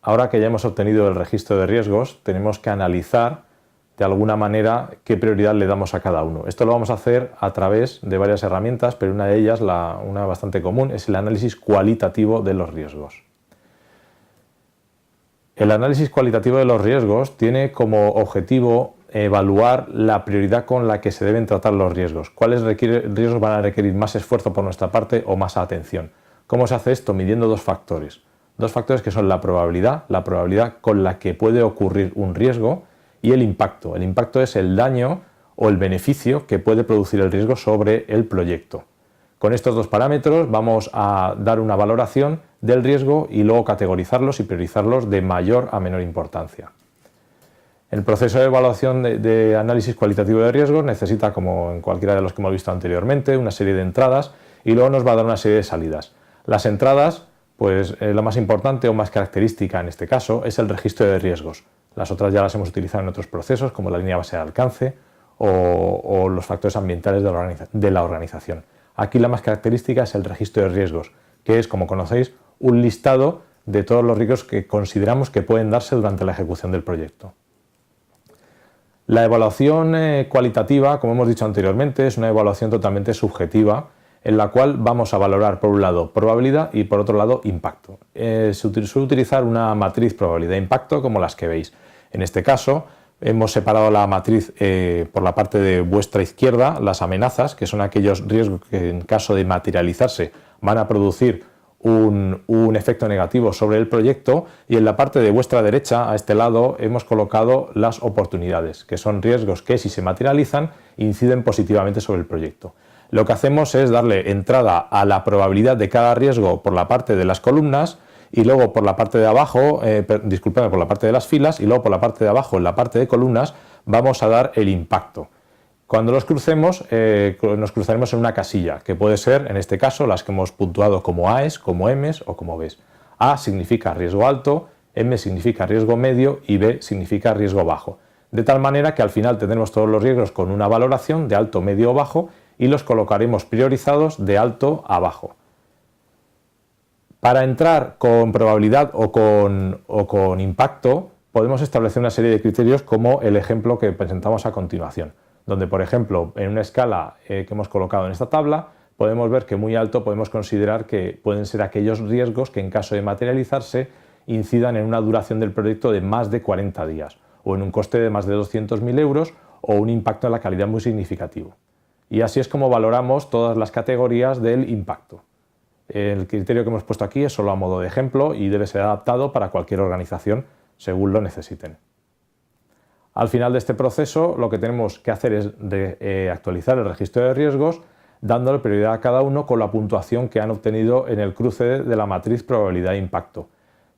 ahora que ya hemos obtenido el registro de riesgos, tenemos que analizar de alguna manera qué prioridad le damos a cada uno. Esto lo vamos a hacer a través de varias herramientas, pero una de ellas, una bastante común, es el análisis cualitativo de los riesgos. El análisis cualitativo de los riesgos tiene como objetivo evaluar la prioridad con la que se deben tratar los riesgos. ¿Cuáles riesgos van a requerir más esfuerzo por nuestra parte o más atención? ¿Cómo se hace esto? Midiendo dos factores. Dos factores que son la probabilidad con la que puede ocurrir un riesgo, y el impacto. El impacto es el daño o el beneficio que puede producir el riesgo sobre el proyecto. Con estos dos parámetros vamos a dar una valoración del riesgo y luego categorizarlos y priorizarlos de mayor a menor importancia. El proceso de evaluación de análisis cualitativo de riesgos necesita, como en cualquiera de los que hemos visto anteriormente, una serie de entradas y luego nos va a dar una serie de salidas. Las entradas, pues la más importante o más característica en este caso es el registro de riesgos. Las otras ya las hemos utilizado en otros procesos, como la línea base de alcance o los factores ambientales de la organización. Aquí la más característica es el registro de riesgos, que es, como conocéis, un listado de todos los riesgos que consideramos que pueden darse durante la ejecución del proyecto. La evaluación cualitativa, como hemos dicho anteriormente, es una evaluación totalmente subjetiva, en la cual vamos a valorar por un lado probabilidad y por otro lado impacto. Se suele utilizar una matriz probabilidad-impacto como las que veis. En este caso hemos separado la matriz por la parte de vuestra izquierda, las amenazas, que son aquellos riesgos que en caso de materializarse van a producir un efecto negativo sobre el proyecto, y en la parte de vuestra derecha, a este lado, hemos colocado las oportunidades, que son riesgos que si se materializan inciden positivamente sobre el proyecto. Lo que hacemos es darle entrada a la probabilidad de cada riesgo por la parte de las columnas y luego por la parte de abajo, por la parte de las filas, y luego por la parte de abajo, en la parte de columnas, vamos a dar el impacto. Cuando los crucemos, nos cruzaremos en una casilla, que puede ser, en este caso, las que hemos puntuado como A's, como M's o como B's. A significa riesgo alto, M significa riesgo medio y B significa riesgo bajo. De tal manera que al final tendremos todos los riesgos con una valoración de alto, medio o bajo, y los colocaremos priorizados de alto a bajo. Para entrar con probabilidad o con impacto, podemos establecer una serie de criterios como el ejemplo que presentamos a continuación, donde, por ejemplo, en una escala que hemos colocado en esta tabla, podemos ver que muy alto podemos considerar que pueden ser aquellos riesgos que en caso de materializarse incidan en una duración del proyecto de más de 40 días, o en un coste de más de 200.000 euros, o un impacto en la calidad muy significativo. Y así es como valoramos todas las categorías del impacto. El criterio que hemos puesto aquí es solo a modo de ejemplo y debe ser adaptado para cualquier organización según lo necesiten. Al final de este proceso lo que tenemos que hacer es actualizar el registro de riesgos, dándole prioridad a cada uno con la puntuación que han obtenido en el cruce de la matriz probabilidad-impacto.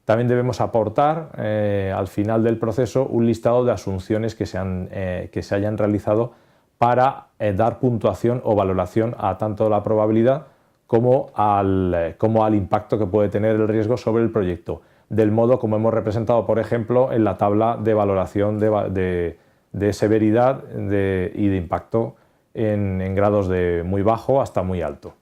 También debemos aportar al final del proceso un listado de asunciones que se hayan realizado para dar puntuación o valoración a tanto la probabilidad como al impacto que puede tener el riesgo sobre el proyecto, del modo como hemos representado, por ejemplo, en la tabla de valoración de severidad y de impacto en grados de muy bajo hasta muy alto.